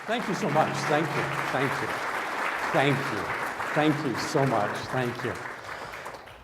Thank you so much. Thank you. Thank you. Thank you. Thank you so much. Thank you.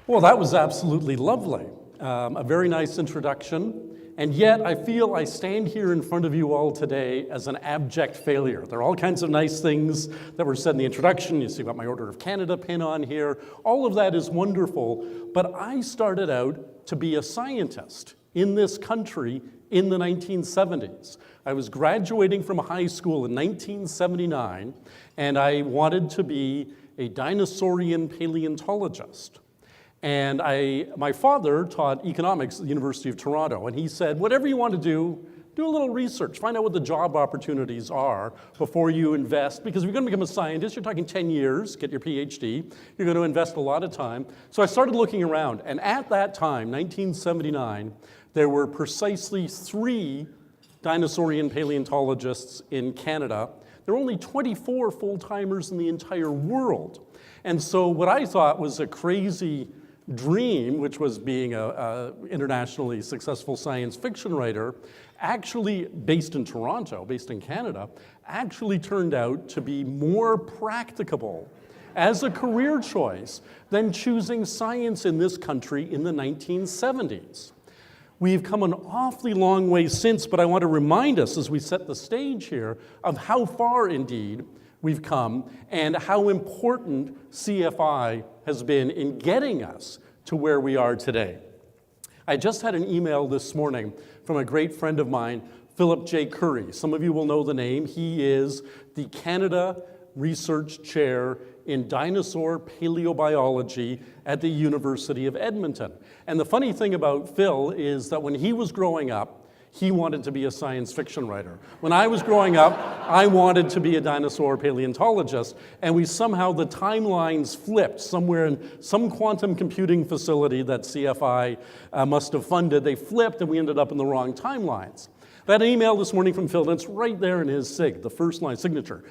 Well, that was absolutely lovely. A very nice introduction. And yet, I feel I stand here in front of you all today as an abject failure. There are all kinds of nice things that were said in the introduction. You see, I've got my Order of Canada pin on here. All of that is wonderful. But I started out to be a scientist in this country in the 1970s. I was graduating from high school in 1979, and I wanted to be a dinosaurian paleontologist. And my father taught economics at the University of Toronto, and he said, whatever you want to do a little research, find out what the job opportunities are before you invest, because if you're going to become a scientist, you're talking 10 years, get your PhD, you're going to invest a lot of time. So I started looking around, and at that time, 1979, there were precisely 3 dinosaurian paleontologists in Canada. There were only 24 full-timers in the entire world. And so what I thought was a crazy dream, which was being an internationally successful science fiction writer, actually based in Toronto, based in Canada, actually turned out to be more practicable as a career choice than choosing science in this country in the 1970s. We've come an awfully long way since, but I want to remind us as we set the stage here of how far indeed we've come and how important CFI has been in getting us to where we are today. I just had an email this morning from a great friend of mine, Philip J. Curry. Some of you will know the name. He is the Canada Research Chair in Dinosaur Paleobiology at the University of Edmonton. And the funny thing about Phil is that when he was growing up, he wanted to be a science fiction writer. When I was growing up, I wanted to be a dinosaur paleontologist, and the timelines flipped somewhere in some quantum computing facility that CFI must have funded. They flipped, and we ended up in the wrong timelines. That email this morning from Phil, and it's right there in his SIG, the first line signature,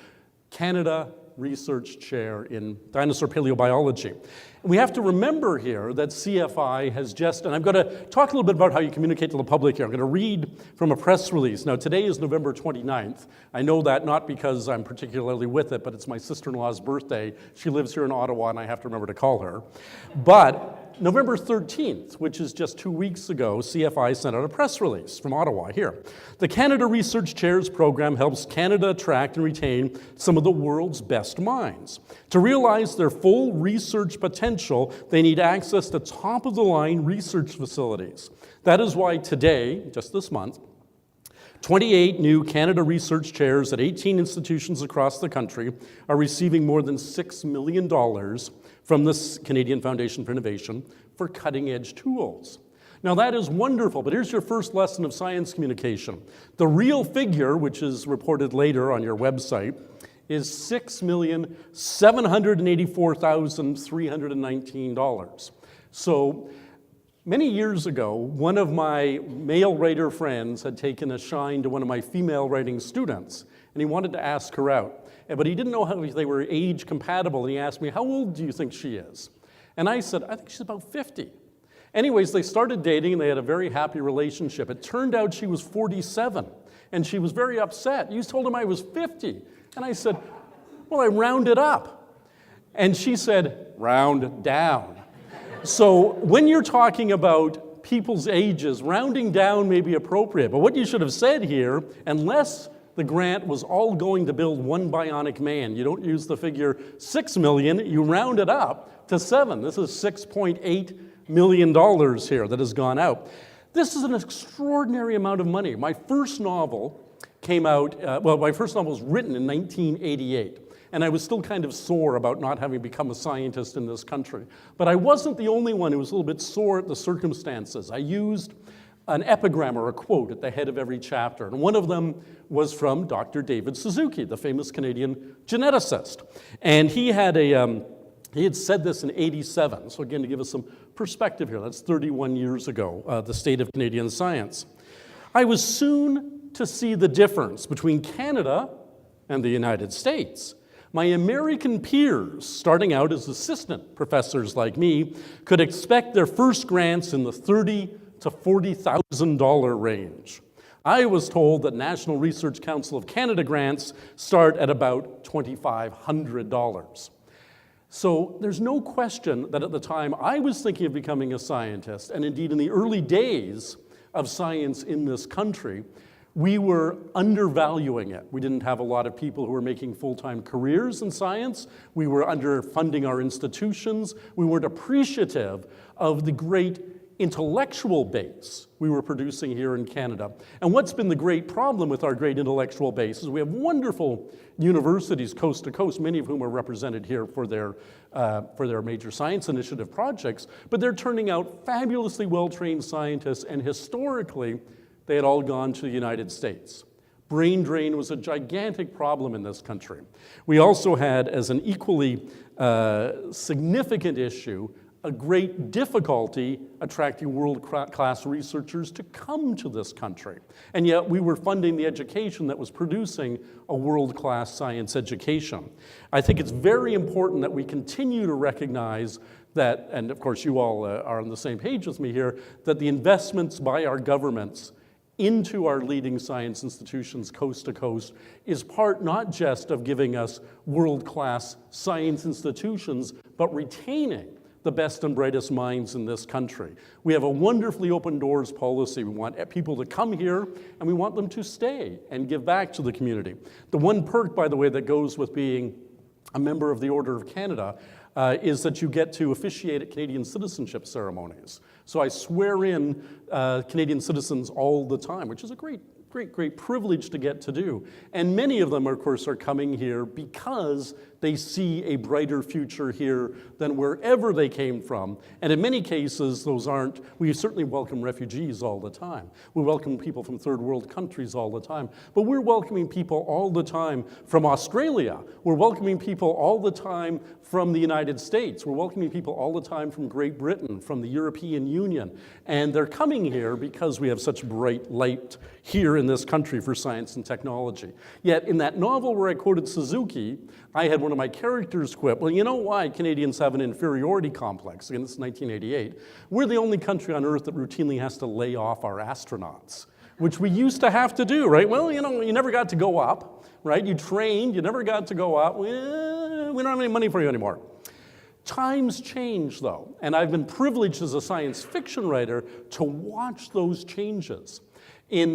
Canada Research Chair in Dinosaur Paleobiology. We have to remember here that CFI has just, and I'm going to talk a little bit about how you communicate to the public here. I'm going to read from a press release. Now, today is November 29th. I know that not because I'm particularly with it, but it's my sister-in-law's birthday. She lives here in Ottawa, and I have to remember to call her. But November 13th, which is just 2 weeks ago, CFI sent out a press release from Ottawa here. The Canada Research Chairs program helps Canada attract and retain some of the world's best minds. To realize their full research potential, they need access to top-of-the-line research facilities. That is why today, just this month, 28 new Canada Research Chairs at 18 institutions across the country are receiving more than $6 million from the Canadian Foundation for Innovation for cutting-edge tools. Now that is wonderful, but here's your first lesson of science communication. The real figure, which is reported later on your website, is $6,784,319. So many years ago, one of my male writer friends had taken a shine to one of my female writing students, and he wanted to ask her out. But he didn't know how they were age compatible, and he asked me, how old do you think she is? And I said, I think she's about 50. Anyways, they started dating, and they had a very happy relationship. It turned out she was 47, and she was very upset. You told him I was 50. And I said, well, I rounded up. And she said, round down. So when you're talking about people's ages, rounding down may be appropriate. But what you should have said here, unless the grant was all going to build one bionic man, you don't use the figure 6 million, you round it up to 7. This is $6.8 million here that has gone out. This is an extraordinary amount of money. My first novel came out, my first novel was written in 1988. And I was still kind of sore about not having become a scientist in this country. But I wasn't the only one who was a little bit sore at the circumstances. I used an epigram or a quote at the head of every chapter. And one of them was from Dr. David Suzuki, the famous Canadian geneticist. And he had said this in '87. So again, to give us some perspective here, that's 31 years ago, the state of Canadian science. I was soon to see the difference between Canada and the United States. My American peers, starting out as assistant professors like me, could expect their first grants in the $30,000 to $40,000 range. I was told that National Research Council of Canada grants start at about $2,500. So there's no question that at the time I was thinking of becoming a scientist, and indeed in the early days of science in this country, we were undervaluing it. We didn't have a lot of people who were making full-time careers in science. We were underfunding our institutions. We weren't appreciative of the great intellectual base we were producing here in Canada. And what's been the great problem with our great intellectual base is we have wonderful universities coast to coast, many of whom are represented here for their major science initiative projects, but they're turning out fabulously well-trained scientists, and historically, they had all gone to the United States. Brain drain was a gigantic problem in this country. We also had, as an equally significant issue, a great difficulty attracting world-class researchers to come to this country. And yet we were funding the education that was producing a world-class science education. I think it's very important that we continue to recognize that, and of course you all are on the same page with me here, that the investments by our governments into our leading science institutions coast to coast is part not just of giving us world-class science institutions, but retaining the best and brightest minds in this country. We have a wonderfully open doors policy. We want people to come here, and we want them to stay and give back to the community. The one perk, by the way, that goes with being a member of the Order of Canada is that you get to officiate at Canadian citizenship ceremonies. So I swear in Canadian citizens all the time, which is a great privilege to get to do. And many of them, of course, are coming here because they see a brighter future here than wherever they came from. And in many cases, we certainly welcome refugees all the time. We welcome people from third world countries all the time. But we're welcoming people all the time from Australia. We're welcoming people all the time from the United States. We're welcoming people all the time from Great Britain, from the European Union. And they're coming here because we have such bright light here in this country for science and technology. Yet in that novel where I quoted Suzuki, I had one of my characters quip, well, you know why Canadians have an inferiority complex? Again, this is 1988. We're the only country on earth that routinely has to lay off our astronauts, which we used to have to do, right? Well, you know, you never got to go up, right? You trained, you never got to go up. We don't have any money for you anymore. Times change, though, and I've been privileged as a science fiction writer to watch those changes. In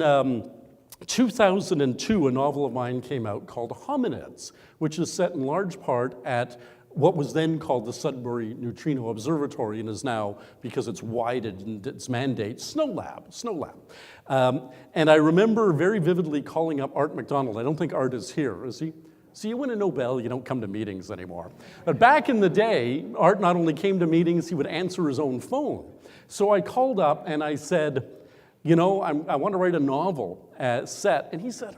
2002, a novel of mine came out called Hominids, which is set in large part at what was then called the Sudbury Neutrino Observatory and is now, because it's widened its mandate, SNOLAB. And I remember very vividly calling up Art MacDonald. I don't think Art is here, is he? See, you win a Nobel, you don't come to meetings anymore. But back in the day, Art not only came to meetings, he would answer his own phone. So I called up and I said, you know, I want to write a novel set. And he said,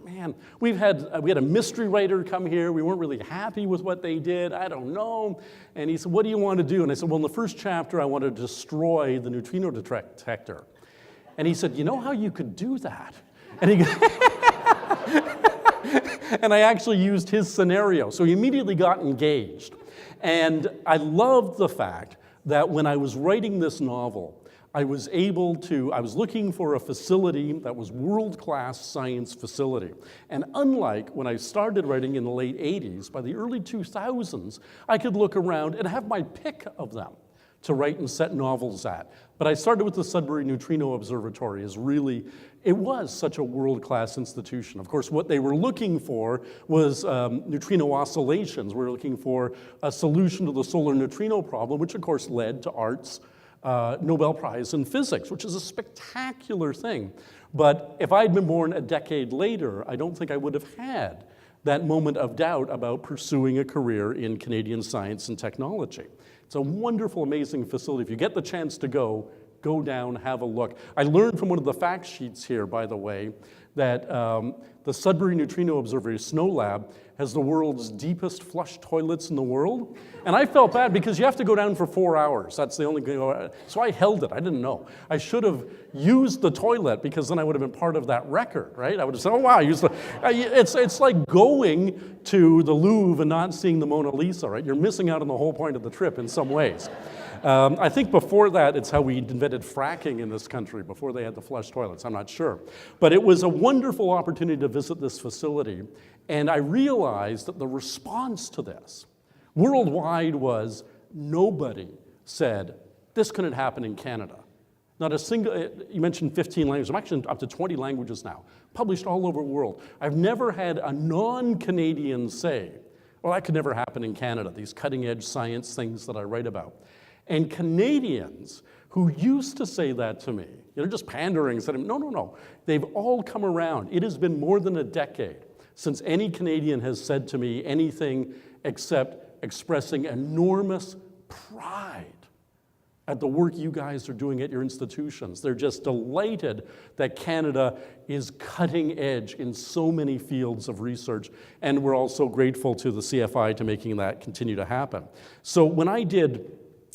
man, we had a mystery writer come here. We weren't really happy with what they did. I don't know. And he said, what do you want to do? And I said, well, in the first chapter, I want to destroy the neutrino detector. And he said, you know how you could do that? And he and I actually used his scenario. So he immediately got engaged. And I loved the fact that when I was writing this novel, I was looking for a facility that was world-class science facility. And unlike when I started writing in the late 80s, by the early 2000s, I could look around and have my pick of them to write and set novels at. But I started with the Sudbury Neutrino Observatory it was such a world-class institution. Of course, what they were looking for was neutrino oscillations. We were looking for a solution to the solar neutrino problem, which of course led to Art's Nobel Prize in Physics, which is a spectacular thing. But if I'd been born a decade later, I don't think I would have had that moment of doubt about pursuing a career in Canadian science and technology. It's a wonderful, amazing facility. If you get the chance to go down, have a look. I learned from one of the fact sheets here, by the way, that the Sudbury Neutrino Observatory, SNOLAB, has the world's deepest flush toilets in the world. And I felt bad because you have to go down for 4 hours. That's the only thing. So I held it. I didn't know. I should have used the toilet because then I would have been part of that record, right? I would have said, oh, wow, it's like going to the Louvre and not seeing the Mona Lisa, right? You're missing out on the whole point of the trip in some ways. I think before that, it's how we invented fracking in this country, before they had the flush toilets, I'm not sure. But it was a wonderful opportunity to visit this facility, and I realized that the response to this worldwide was nobody said, this couldn't happen in Canada. Not a single, you mentioned 15 languages, I'm actually up to 20 languages now, published all over the world. I've never had a non-Canadian say, well, that could never happen in Canada, these cutting-edge science things that I write about. And Canadians who used to say that to me, they're just pandering, said, no, they've all come around. It has been more than a decade since any Canadian has said to me anything except expressing enormous pride at the work you guys are doing at your institutions. They're just delighted that Canada is cutting edge in so many fields of research, and we're also grateful to the CFI to making that continue to happen. So when I did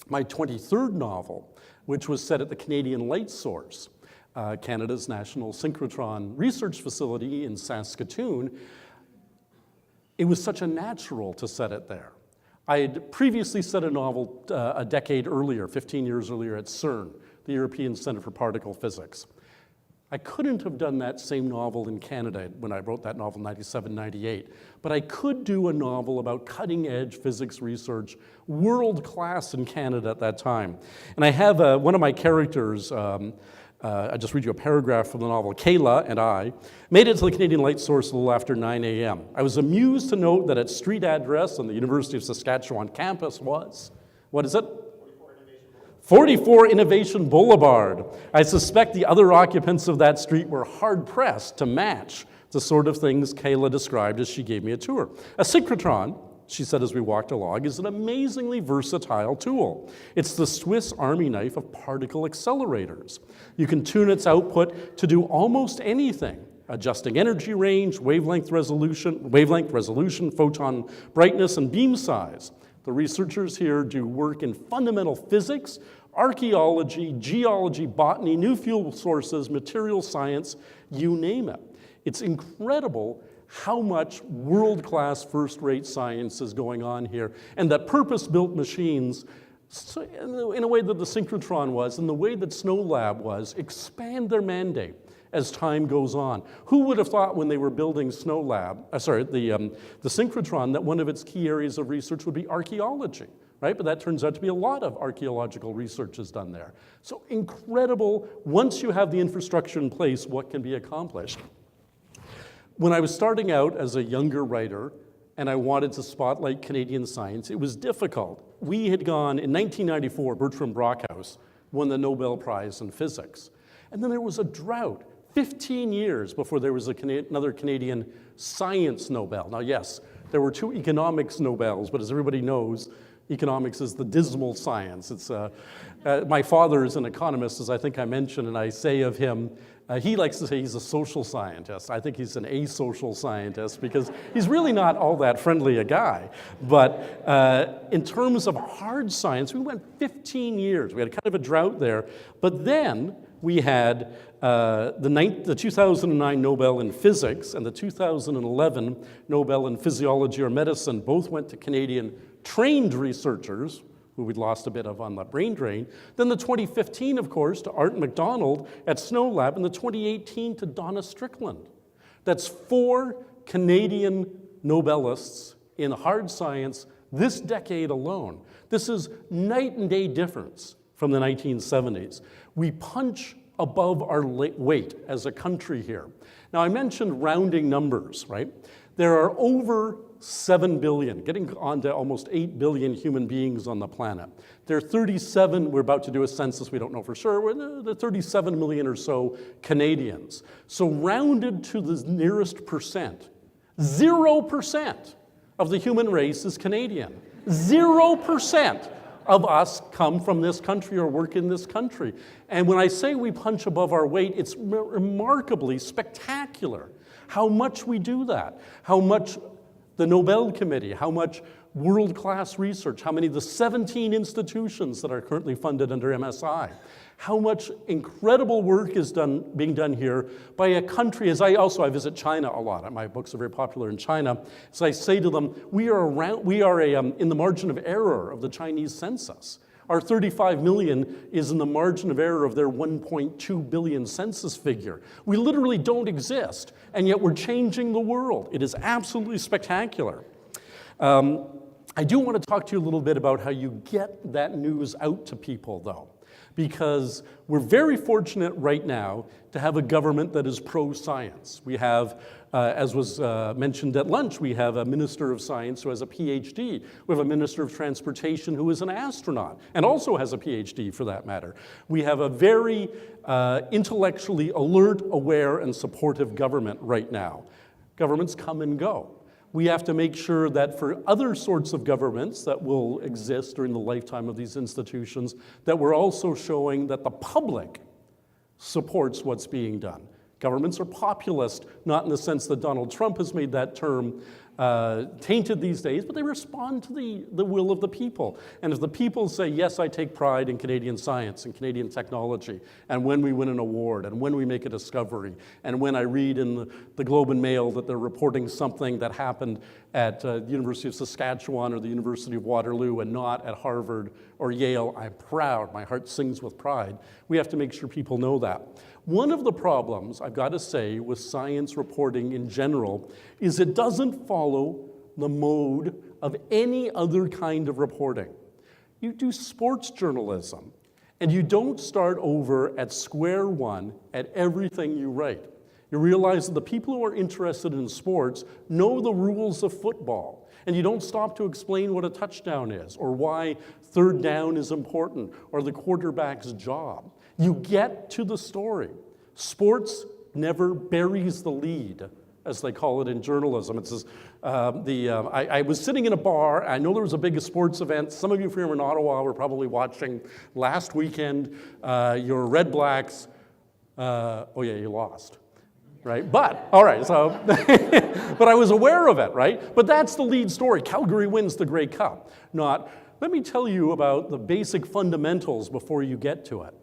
my 23rd novel, which was set at the Canadian Light Source, Canada's national synchrotron research facility in Saskatoon, it was such a natural to set it there. I had previously set a novel a decade earlier, 15 years earlier at CERN, the European Center for Particle Physics. I couldn't have done that same novel in Canada when I wrote that novel in 97, 98, but I could do a novel about cutting-edge physics research, world-class in Canada at that time. And I have one of my characters, I'll just read you a paragraph from the novel. Kayla and I made it to the Canadian Light Source a little after 9 a.m. I was amused to note that its street address on the University of Saskatchewan campus was, what is it? 44 Innovation Boulevard. I suspect the other occupants of that street were hard-pressed to match the sort of things Kayla described as she gave me a tour. A synchrotron, she said as we walked along, is an amazingly versatile tool. It's the Swiss Army knife of particle accelerators. You can tune its output to do almost anything, adjusting energy range, wavelength resolution, photon brightness, and beam size. The researchers here do work in fundamental physics, archaeology, geology, botany, new fuel sources, material science, you name it. It's incredible how much world-class first-rate science is going on here, and that purpose-built machines, in a way that the synchrotron was, and the way that SNOLAB was, expand their mandate as time goes on. Who would have thought when they were building the synchrotron, that one of its key areas of research would be archaeology, right? But that turns out to be a lot of archaeological research is done there. So incredible, once you have the infrastructure in place, what can be accomplished. When I was starting out as a younger writer and I wanted to spotlight Canadian science, it was difficult. We had gone, in 1994, Bertram Brockhouse won the Nobel Prize in Physics. And then there was a drought, 15 years before there was another Canadian Science Nobel. Now yes, there were 2 economics Nobels, but as everybody knows, economics is the dismal science. It's, my father is an economist, as I think I mentioned, and I say of him, he likes to say he's a social scientist. I think he's an asocial scientist because he's really not all that friendly a guy. But in terms of hard science, we went 15 years. We had kind of a drought there. But then we had the 2009 Nobel in Physics and the 2011 Nobel in Physiology or Medicine both went to Canadian trained researchers, who we'd lost a bit of on the brain drain. Then the 2015, of course, to Art MacDonald at SNOLAB, and the 2018 to Donna Strickland. That's 4 Canadian Nobelists in hard science this decade alone. This is night and day difference from the 1970s. We punch above our weight as a country here. Now, I mentioned rounding numbers, right? There are over 7 billion, getting on to almost 8 billion human beings on the planet. There are 37, we're about to do a census, we don't know for sure, there are 37 million or so Canadians. So rounded to the nearest percent, 0% of the human race is Canadian. 0% of us come from this country or work in this country. And when I say we punch above our weight, it's remarkably spectacular how much we do that, how much the Nobel Committee, how much world-class research, how many of the 17 institutions that are currently funded under MSI, how much incredible work is being done here by a country, as I visit China a lot. My books are very popular in China. So I say to them, we are in the margin of error of the Chinese census. Our 35 million is in the margin of error of their 1.2 billion census figure. We literally don't exist, and yet we're changing the world. It is absolutely spectacular. I do want to talk to you a little bit about how you get that news out to people, though, because we're very fortunate right now to have a government that is pro-science. We have, as was mentioned at lunch, we have a Minister of Science who has a PhD. We have a Minister of Transportation who is an astronaut and also has a PhD for that matter. We have a very intellectually alert, aware, and supportive government right now. Governments come and go. We have to make sure that for other sorts of governments that will exist during the lifetime of these institutions, that we're also showing that the public supports what's being done. Governments are populist, not in the sense that Donald Trump has made that term tainted these days, but they respond to the will of the people. And if the people say, yes, I take pride in Canadian science and Canadian technology, and when we win an award, and when we make a discovery, and when I read in the Globe and Mail that they're reporting something that happened at the University of Saskatchewan or the University of Waterloo and not at Harvard or Yale, I'm proud, my heart sings with pride. We have to make sure people know that. One of the problems, I've got to say, with science reporting in general is it doesn't follow the mode of any other kind of reporting. You do sports journalism, and you don't start over at square one at everything you write. You realize that the people who are interested in sports know the rules of football, and you don't stop to explain what a touchdown is, or why third down is important, or the quarterback's job. You get to the story. Sports never buries the lead, as they call it in journalism. It's I was sitting in a bar. I know there was a big sports event. Some of you here in Ottawa were probably watching last weekend your Red Blacks. Oh yeah, you lost, right? But, all right, so, but I was aware of it, right? But that's the lead story. Calgary wins the Grey Cup. Not, let me tell you about the basic fundamentals before you get to it.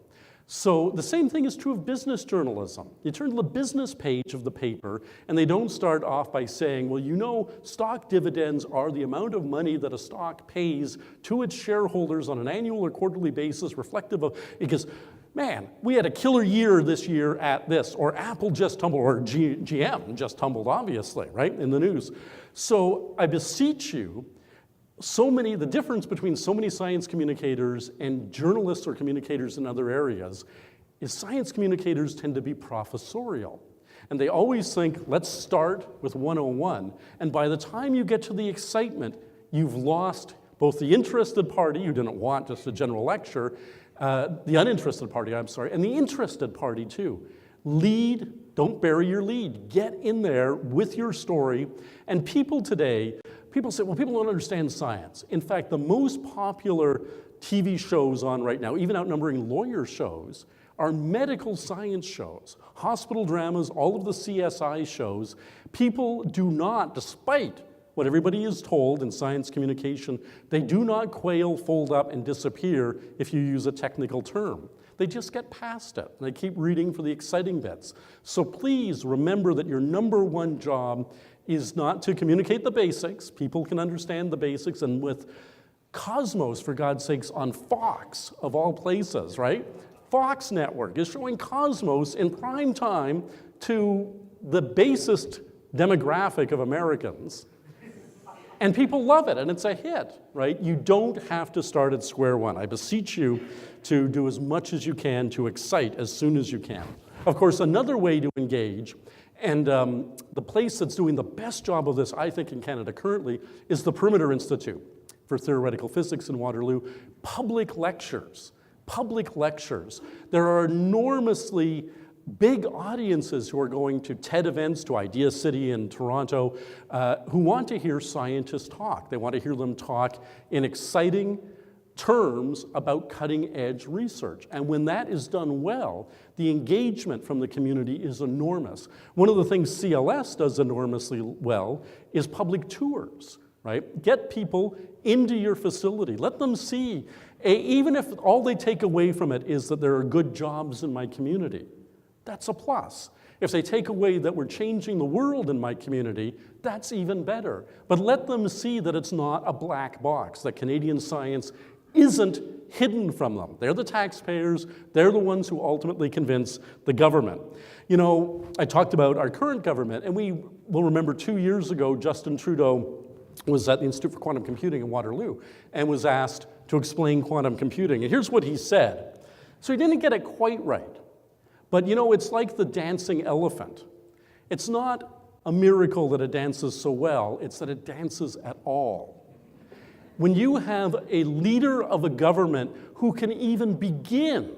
So the same thing is true of business journalism. You turn to the business page of the paper, and they don't start off by saying, well, you know, stock dividends are the amount of money that a stock pays to its shareholders on an annual or quarterly basis, reflective of, because, man, we had a killer year this year at this, or Apple just tumbled, or GM just tumbled, obviously, right, in the news. So I beseech you, the difference between so many science communicators and journalists or communicators in other areas is science communicators tend to be professorial. And they always think, let's start with 101. And by the time you get to the excitement, you've lost both the interested party, you didn't want just a general lecture, the uninterested party, I'm sorry, and the interested party too. Lead, don't bury your lead. Get in there with your story. And people today, people say, well, people don't understand science. In fact, the most popular TV shows on right now, even outnumbering lawyer shows, are medical science shows, hospital dramas, all of the CSI shows. People do not, despite what everybody is told in science communication, they do not quail, fold up, and disappear if you use a technical term. They just get past it, and they keep reading for the exciting bits. So please remember that your number one job is not to communicate the basics. People can understand the basics, and with Cosmos, for God's sakes, on Fox, of all places, right? Fox Network is showing Cosmos in prime time to the basest demographic of Americans. And people love it, and it's a hit, right? You don't have to start at square one. I beseech you to do as much as you can to excite as soon as you can. Of course, another way to engage, and the place that's doing the best job of this, I think, in Canada currently, is the Perimeter Institute for Theoretical Physics in Waterloo. Public lectures. Public lectures. There are enormously big audiences who are going to TED events, to Idea City in Toronto, who want to hear scientists talk. They want to hear them talk in exciting terms about cutting-edge research. And when that is done well, the engagement from the community is enormous. One of the things CLS does enormously well is public tours, right? Get people into your facility. Let them see, even if all they take away from it is that there are good jobs in my community, that's a plus. If they take away that we're changing the world in my community, that's even better. But let them see that it's not a black box, that Canadian science isn't hidden from them. They're the taxpayers. They're the ones who ultimately convince the government. You know, I talked about our current government, and we will remember 2 years ago, Justin Trudeau was at the Institute for Quantum Computing in Waterloo and was asked to explain quantum computing. And here's what he said. So he didn't get it quite right. But you know, it's like the dancing elephant. It's not a miracle that it dances so well, it's that it dances at all. When you have a leader of a government who can even begin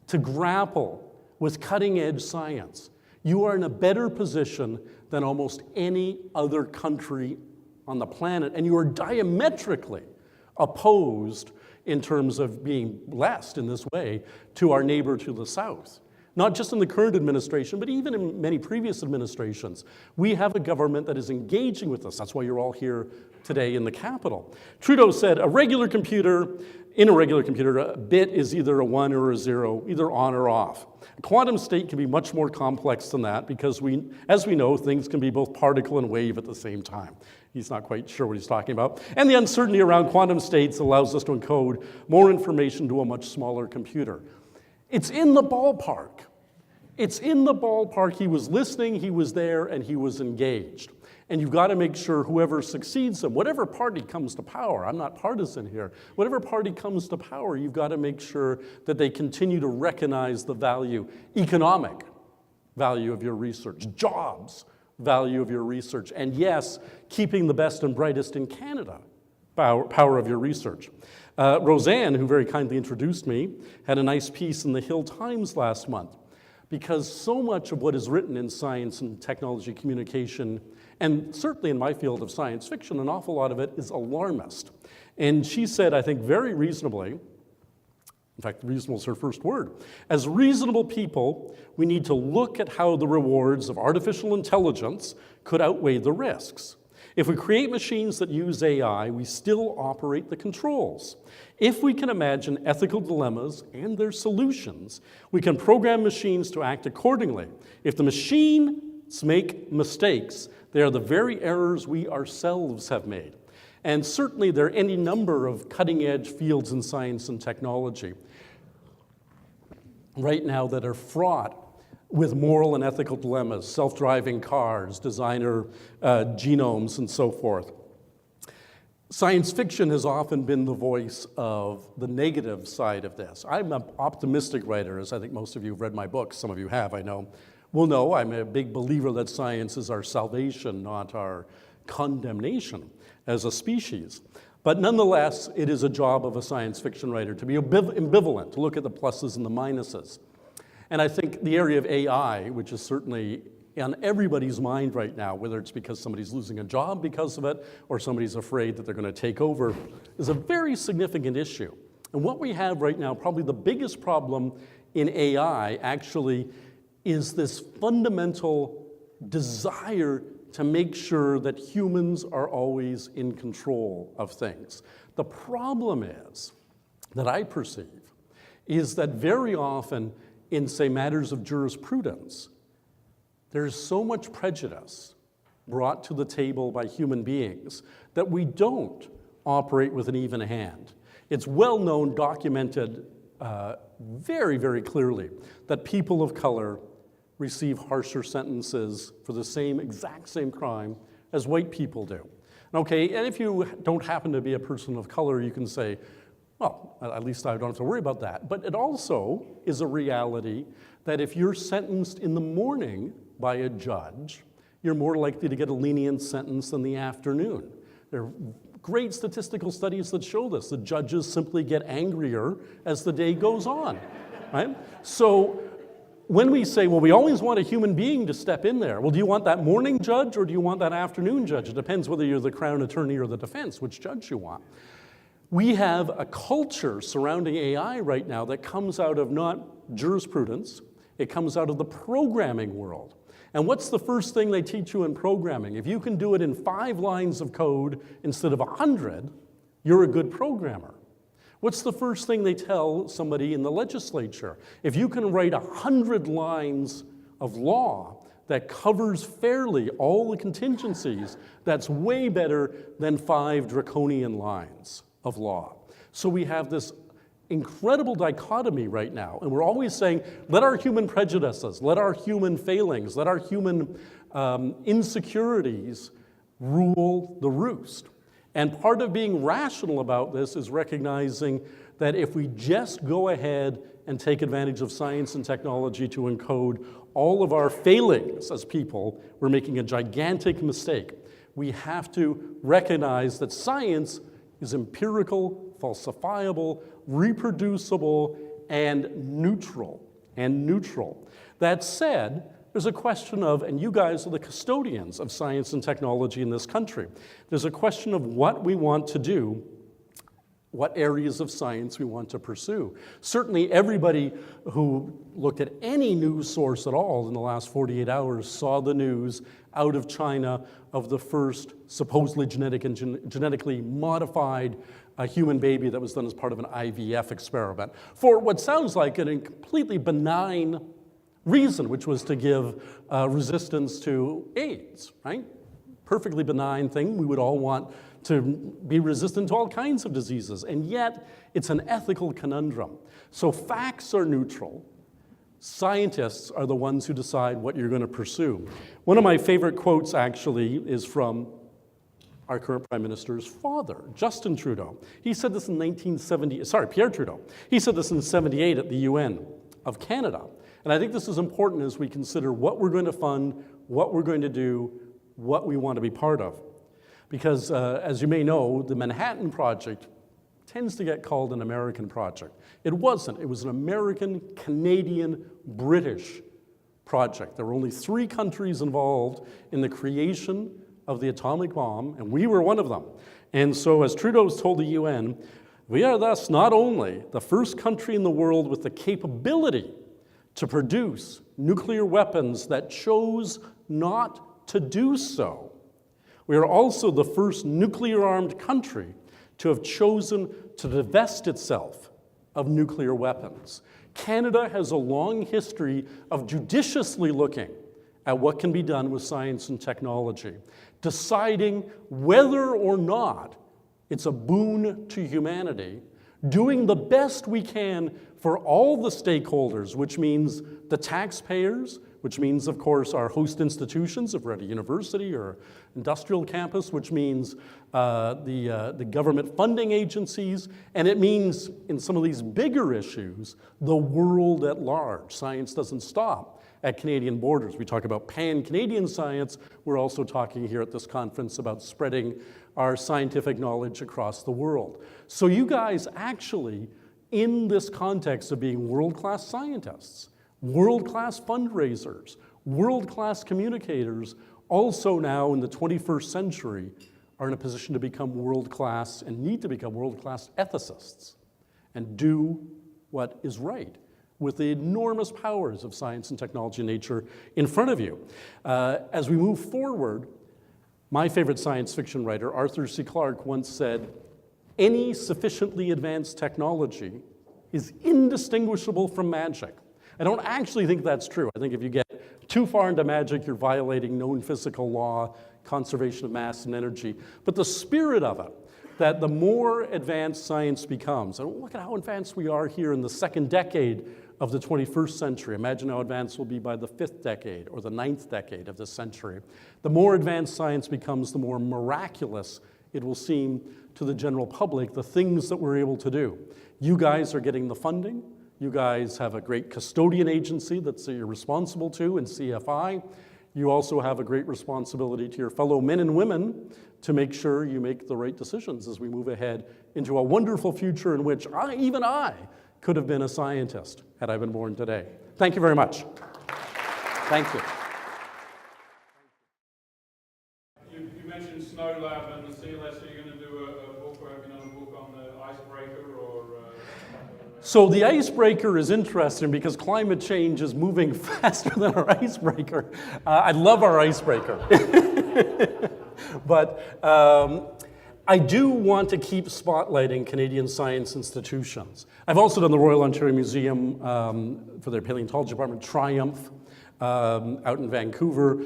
to grapple with cutting-edge science, you are in a better position than almost any other country on the planet, and you are diametrically opposed in terms of being blessed in this way to our neighbor to the south. Not just in the current administration, but even in many previous administrations. We have a government that is engaging with us. That's why you're all here today in the Capitol. Trudeau said, in a regular computer, a bit is either a 1 or a 0, either on or off. A quantum state can be much more complex than that because as we know, things can be both particle and wave at the same time. He's not quite sure what he's talking about. And the uncertainty around quantum states allows us to encode more information to a much smaller computer. It's in the ballpark. It's in the ballpark. He was listening, he was there, and he was engaged. And you've got to make sure whoever succeeds him, whatever party comes to power, I'm not partisan here, whatever party comes to power, you've got to make sure that they continue to recognize the value, economic value of your research, jobs value of your research, and yes, keeping the best and brightest in Canada, power of your research. Roseanne, who very kindly introduced me, had a nice piece in the Hill Times last month, because so much of what is written in science and technology communication, and certainly in my field of science fiction, an awful lot of it is alarmist. And she said, I think very reasonably, in fact, reasonable is her first word, as reasonable people, we need to look at how the rewards of artificial intelligence could outweigh the risks. If we create machines that use AI, we still operate the controls. If we can imagine ethical dilemmas and their solutions, we can program machines to act accordingly. If the machines make mistakes, they are the very errors we ourselves have made. And certainly there are any number of cutting-edge fields in science and technology right now that are fraught with moral and ethical dilemmas, self-driving cars, designer genomes, and so forth. Science fiction has often been the voice of the negative side of this. I'm an optimistic writer, as I think most of you have read my books. Some of you have, I know. Will know I'm a big believer that science is our salvation, not our condemnation as a species. But nonetheless, it is a job of a science fiction writer to be ambivalent, to look at the pluses and the minuses. And I think the area of AI, which is certainly on everybody's mind right now, whether it's because somebody's losing a job because of it or somebody's afraid that they're going to take over, is a very significant issue. And what we have right now, probably the biggest problem in AI actually is this fundamental desire to make sure that humans are always in control of things. The problem is, that I perceive, is that very often in, say, matters of jurisprudence, there's so much prejudice brought to the table by human beings that we don't operate with an even hand. It's well known, documented very, very clearly that people of color receive harsher sentences for the exact same crime as white people do. Okay, and if you don't happen to be a person of color, you can say, well, at least I don't have to worry about that. But it also is a reality that if you're sentenced in the morning by a judge, you're more likely to get a lenient sentence in the afternoon. There are great statistical studies that show this. The judges simply get angrier as the day goes on, right? So when we say, well, we always want a human being to step in there, well, do you want that morning judge or do you want that afternoon judge? It depends whether you're the Crown Attorney or the defense, which judge you want. We have a culture surrounding AI right now that comes out of not jurisprudence, it comes out of the programming world. And what's the first thing they teach you in programming? If you can do it in 5 lines of code instead of 100, you're a good programmer. What's the first thing they tell somebody in the legislature? If you can write 100 lines of law that covers fairly all the contingencies, that's way better than 5 draconian lines of law. So we have this incredible dichotomy right now, and we're always saying, let our human prejudices, let our human failings, let our human insecurities rule the roost. And part of being rational about this is recognizing that if we just go ahead and take advantage of science and technology to encode all of our failings as people, we're making a gigantic mistake. We have to recognize that science is empirical, falsifiable, reproducible, and neutral. That said, there's a question of, and you guys are the custodians of science and technology in this country, there's a question of what we want to do, what areas of science we want to pursue. Certainly everybody who looked at any news source at all in the last 48 hours saw the news out of China of the first supposedly genetically modified human baby that was done as part of an IVF experiment for what sounds like a completely benign reason, which was to give resistance to AIDS, right? Perfectly benign thing. We would all want to be resistant to all kinds of diseases, and yet it's an ethical conundrum. So facts are neutral. Scientists are the ones who decide what you're going to pursue. One of my favorite quotes, actually, is from our current Prime Minister's father, Justin Trudeau. He said this in Pierre Trudeau. He said this in 78 at the UN of Canada. And I think this is important as we consider what we're going to fund, what we're going to do, what we want to be part of. Because, as you may know, the Manhattan Project tends to get called an American project. It wasn't. It was an American, Canadian, British project. There were only 3 countries involved in the creation of the atomic bomb, and we were one of them. And so, as Trudeau's told the UN, we are thus not only the first country in the world with the capability to produce nuclear weapons that chose not to do so, we are also the first nuclear-armed country to have chosen to divest itself of nuclear weapons. Canada has a long history of judiciously looking at what can be done with science and technology, deciding whether or not it's a boon to humanity, doing the best we can for all the stakeholders, which means the taxpayers, which means, of course, our host institutions, if we're at a university or industrial campus, which means the government funding agencies, and it means, in some of these bigger issues, the world at large. Science doesn't stop at Canadian borders. We talk about pan-Canadian science. We're also talking here at this conference about spreading our scientific knowledge across the world. So you guys actually, in this context of being world-class scientists, world-class fundraisers, world-class communicators, also now in the 21st century are in a position to become world-class and need to become world-class ethicists and do what is right with the enormous powers of science and technology and nature in front of you. As we move forward, my favorite science fiction writer, Arthur C. Clarke, once said, "Any sufficiently advanced technology is indistinguishable from magic." I don't actually think that's true. I think if you get too far into magic, you're violating known physical law, conservation of mass and energy. But the spirit of it, that the more advanced science becomes, and look at how advanced we are here in the second decade of the 21st century. Imagine how advanced we'll be by the 5th decade or the 9th decade of this century. The more advanced science becomes, the more miraculous it will seem to the general public, the things that we're able to do. You guys are getting the funding. You guys have a great custodian agency that you're responsible to in CFI. You also have a great responsibility to your fellow men and women to make sure you make the right decisions as we move ahead into a wonderful future in which even I could have been a scientist had I been born today. Thank you very much. Thank you. You mentioned SNOLAB and the CLS. Are you going to do a book, working on a book on the Icebreaker or? So the Icebreaker is interesting because climate change is moving faster than our Icebreaker. I love our Icebreaker. But I do want to keep spotlighting Canadian science institutions. I've also done the Royal Ontario Museum for their paleontology department, Triumph, out in Vancouver.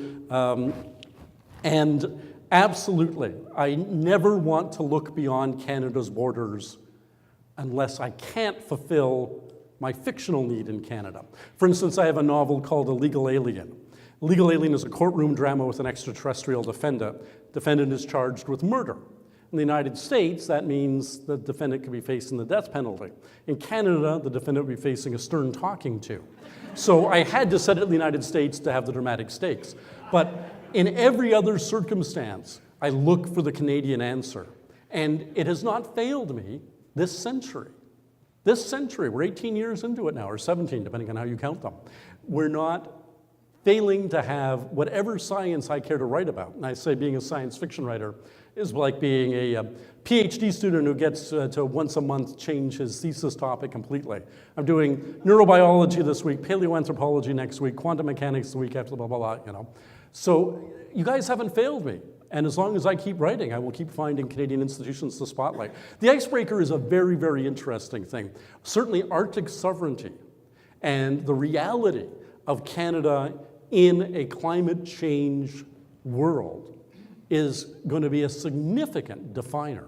And absolutely, I never want to look beyond Canada's borders unless I can't fulfill my fictional need in Canada. For instance, I have a novel called A Legal Alien. A Legal Alien is a courtroom drama with an extraterrestrial defendant. Defendant is charged with murder. In the United States, that means the defendant could be facing the death penalty. In Canada, the defendant would be facing a stern talking to. So I had to set it in the United States to have the dramatic stakes. But in every other circumstance, I look for the Canadian answer. And it has not failed me this century. This century, we're 18 years into it now, or 17, depending on how you count them. We're not failing to have whatever science I care to write about. And I say being a science fiction writer is like being a PhD student who gets to once a month change his thesis topic completely. I'm doing neurobiology this week, paleoanthropology next week, quantum mechanics the week after, blah, blah, blah, you know. So you guys haven't failed me. And as long as I keep writing, I will keep finding Canadian institutions to spotlight. The Icebreaker is a very, very interesting thing. Certainly Arctic sovereignty and the reality of Canada in a climate change world is going to be a significant definer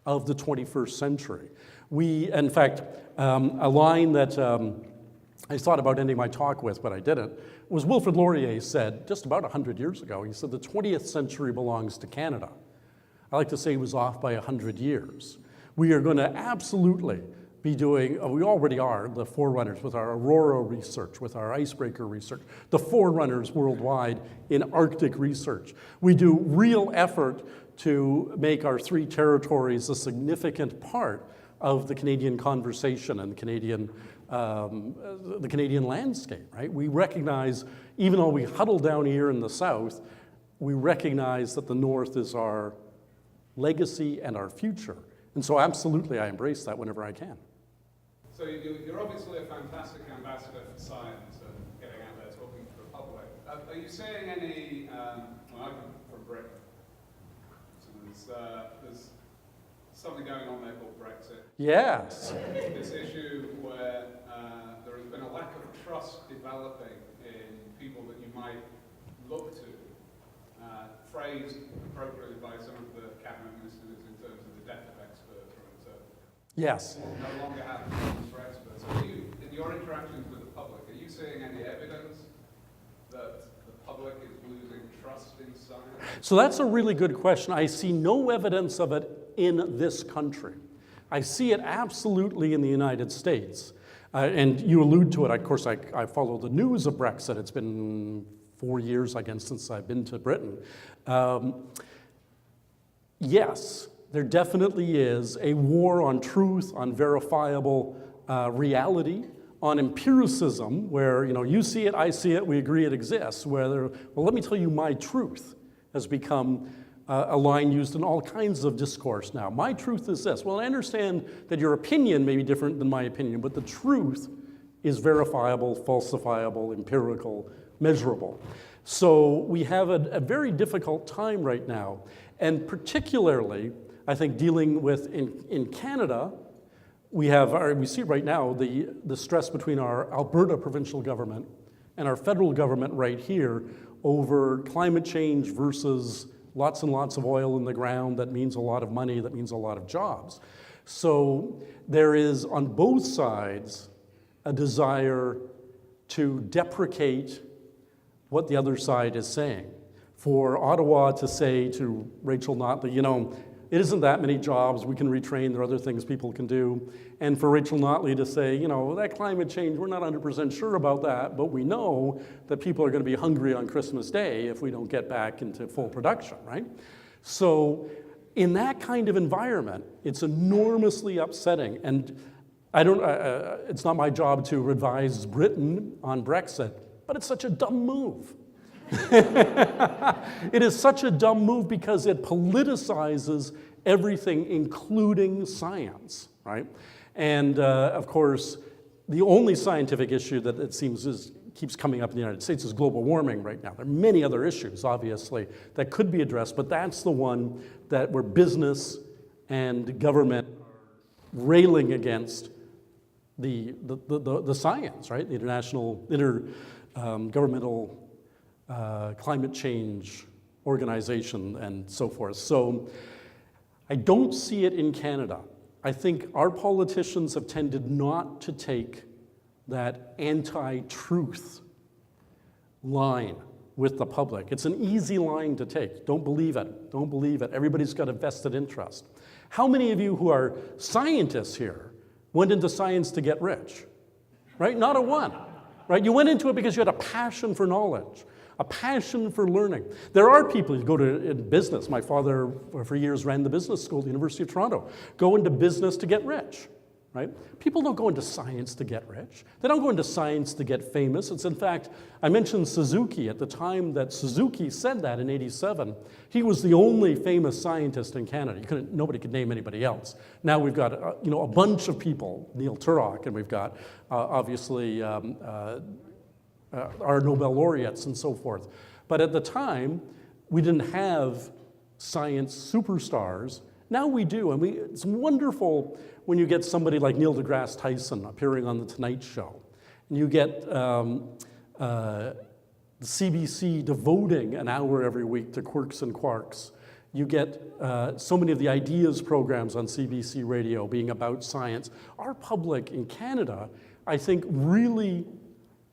of the 21st century. In fact, a line that I thought about ending my talk with, but I didn't, was Wilfrid Laurier said just about 100 years ago. He said the 20th century belongs to Canada. I like to say he was off by 100 years. We are going to absolutely be doing, we already are, the forerunners with our Aurora research, with our Icebreaker research, the forerunners worldwide in Arctic research. We do real effort to make our three territories a significant part of the Canadian conversation and the Canadian landscape, right? We recognize, even though we huddle down here in the South, we recognize that the North is our legacy and our future. And so absolutely, I embrace that whenever I can. So you're obviously a fantastic ambassador for science and getting out there talking to the public. Are you seeing any, well, I come from Britain, so there's something going on there called Brexit. Yes. This issue where there has been a lack of trust developing in people that you might look to, phrased appropriately by some of the cabinet ministers in terms of the death of experts, right? Yes. No longer have funds for experts. So in your interactions with the public, are you seeing any evidence that the public is losing trust in science? So that's a really good question. I see no evidence of it in this country. I see it absolutely in the United States. And you allude to it. Of course, I follow the news of Brexit. It's been 4 years, I guess, since I've been to Britain. Yes, there definitely is a war on truth, on verifiable reality, on empiricism, where you see it, I see it, we agree it exists. Well, let me tell you, my truth has become a line used in all kinds of discourse now. My truth is this. Well, I understand that your opinion may be different than my opinion, but the truth is verifiable, falsifiable, empirical, measurable. So we have a very difficult time right now, and particularly, I think, dealing with, in Canada, we see right now the stress between our Alberta provincial government and our federal government right here over climate change versus lots and lots of oil in the ground. That means a lot of money, that means a lot of jobs. So there is, on both sides, a desire to deprecate what the other side is saying. For Ottawa to say to Rachel Notley, it isn't that many jobs, we can retrain, there are other things people can do. And for Rachel Notley to say, that climate change, we're not 100% sure about that, but we know that people are going to be hungry on Christmas Day if we don't get back into full production, right? So in that kind of environment, it's enormously upsetting. And it's not my job to advise Britain on Brexit, but it's such a dumb move. It is such a dumb move because it politicizes everything, including science, right? And of course, the only scientific issue that it seems keeps coming up in the United States is global warming right now. There are many other issues, obviously, that could be addressed, but that's the one where business and government are railing against the science, right? The intergovernmental climate change organization and so forth. So I don't see it in Canada. I think our politicians have tended not to take that anti-truth line with the public. It's an easy line to take. Don't believe it. Don't believe it. Everybody's got a vested interest. How many of you who are scientists here went into science to get rich? Right? Not a one. Right? You went into it because you had a passion for knowledge, a passion for learning. There are people who go to in business. My father, for years, ran the business school at the University of Toronto. Go into business to get rich. Right? People don't go into science to get rich. They don't go into science to get famous. It's in fact, I mentioned Suzuki. At the time that Suzuki said that in '87, he was the only famous scientist in Canada. Nobody could name anybody else. Now we've got a bunch of people, Neil Turok, and we've got obviously our Nobel laureates and so forth. But at the time, we didn't have science superstars. Now we do, and it's wonderful when you get somebody like Neil deGrasse Tyson appearing on The Tonight Show, and you get the CBC devoting an hour every week to Quirks and Quarks. You get so many of the ideas programs on CBC radio being about science. Our public in Canada, I think, really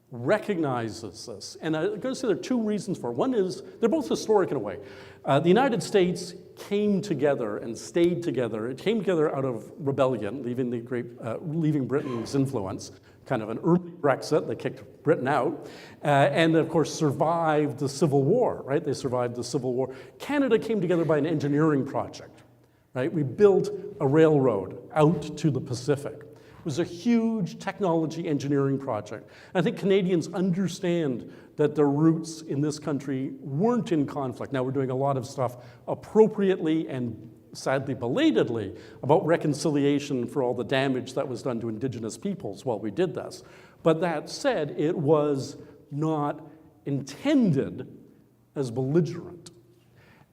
recognizes this. And I'm going to say there are two reasons for it. One is, they're both historic in a way. The United States came together and stayed together. It came together out of rebellion, leaving Britain's influence, kind of an early Brexit that kicked Britain out, and of course survived the Civil War, right? They survived the Civil War. Canada came together by an engineering project, right? We built a railroad out to the Pacific. It was a huge technology engineering project. I think Canadians understand that their roots in this country weren't in conflict. Now we're doing a lot of stuff appropriately and sadly belatedly about reconciliation for all the damage that was done to Indigenous peoples while we did this. But that said, it was not intended as belligerent.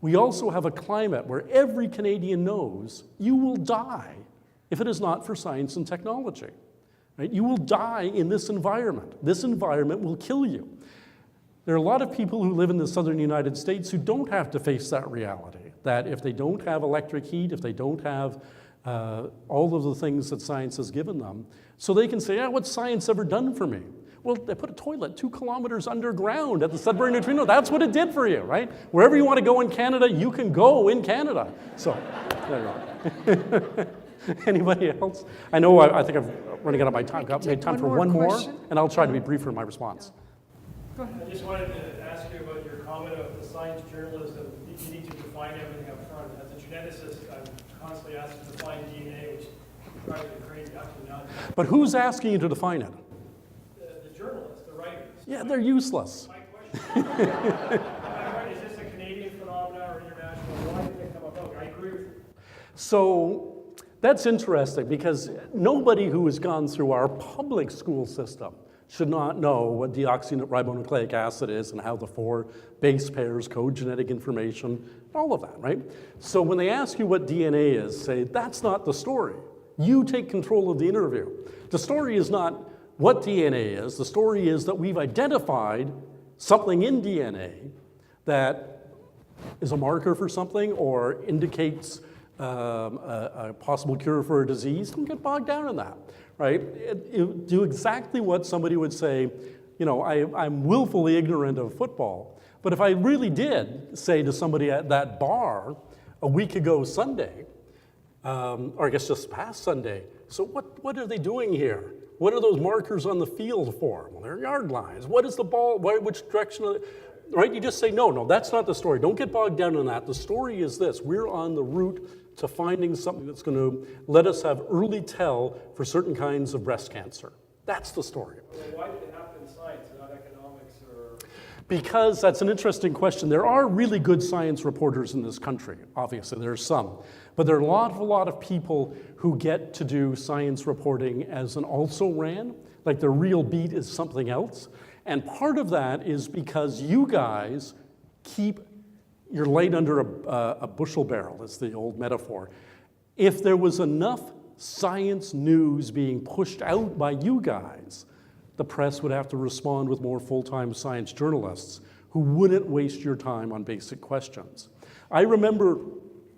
We also have a climate where every Canadian knows you will die if it is not for science and technology. Right? You will die in this environment. This environment will kill you. There are a lot of people who live in the southern United States who don't have to face that reality, that if they don't have electric heat, if they don't have all of the things that science has given them, so they can say, yeah, what's science ever done for me? Well, they put a toilet 2 kilometers underground at the Sudbury Neutrino. That's what it did for you, right? Wherever you want to go in Canada, you can go in Canada. So, there you go. Anybody else? I know I think I'm running out of my time. Got made time for one more, and I'll try to be briefer in my response. Go ahead. I just wanted to ask you about your comment of the science journalism. You need to define everything up front. As a geneticist, I'm constantly asked to define DNA, which drives me crazy. Actually not. But who's asking you to define it? The journalists, the writers. Yeah, they're useless. My question is this a Canadian phenomenon or international? Why did they come about? I agree with you. So that's interesting because nobody who has gone through our public school system should not know what deoxyribonucleic acid is and how the 4 base pairs code genetic information, all of that, right? So when they ask you what DNA is, say, that's not the story. You take control of the interview. The story is not what DNA is. The story is that we've identified something in DNA that is a marker for something or indicates a possible cure for a disease. Don't get bogged down in that, right? Do exactly what somebody would say, you know, I'm willfully ignorant of football, but if I really did say to somebody at that bar a week ago Sunday, or I guess just past Sunday, so what are they doing here? What are those markers on the field for? Well, they're yard lines. What is the ball, which direction of right? You just say, no, that's not the story. Don't get bogged down in that. The story is this. We're on the route to finding something that's going to let us have early tell for certain kinds of breast cancer. That's the story. Well, why did it happen in science and not economics or? Because that's an interesting question. There are really good science reporters in this country. Obviously, there are some. But there are a lot of people who get to do science reporting as an also-ran. Like their real beat is something else. And part of that is because you guys keep your light under a bushel barrel, that's the old metaphor. If there was enough science news being pushed out by you guys, the press would have to respond with more full-time science journalists who wouldn't waste your time on basic questions. I remember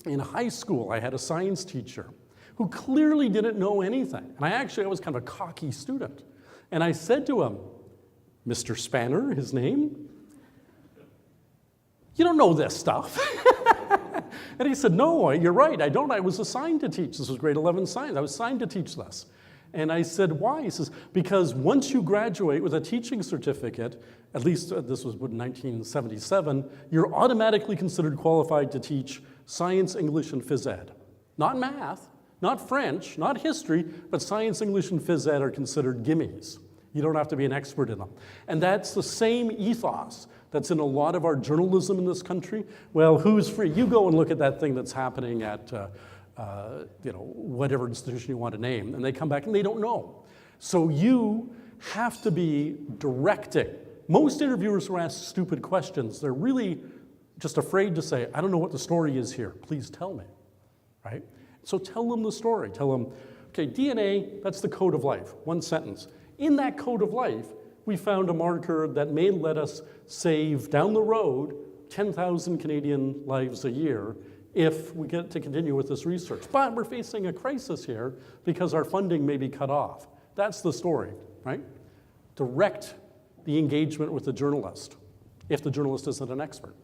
in high school, I had a science teacher who clearly didn't know anything. And I was kind of a cocky student. And I said to him, Mr. Spanner, his name, you don't know this stuff. And he said, no, you're right, I don't. I was assigned to teach. This was grade 11 science. I was assigned to teach this. And I said, why? He says, because once you graduate with a teaching certificate, at least this was in 1977, you're automatically considered qualified to teach science, English, and phys ed. Not math, not French, not history, but science, English, and phys ed are considered gimmies. You don't have to be an expert in them. And that's the same ethos that's in a lot of our journalism in this country. Well, who's free? You go and look at that thing that's happening at whatever institution you want to name, and they come back and they don't know. So you have to be directing. Most interviewers who ask stupid questions, they're really just afraid to say, I don't know what the story is here, please tell me, right? So tell them the story. Tell them, okay, DNA, that's the code of life, one sentence. In that code of life, we found a marker that may let us save down the road 10,000 Canadian lives a year if we get to continue with this research. But we're facing a crisis here because our funding may be cut off. That's the story, right? Direct the engagement with the journalist if the journalist isn't an expert.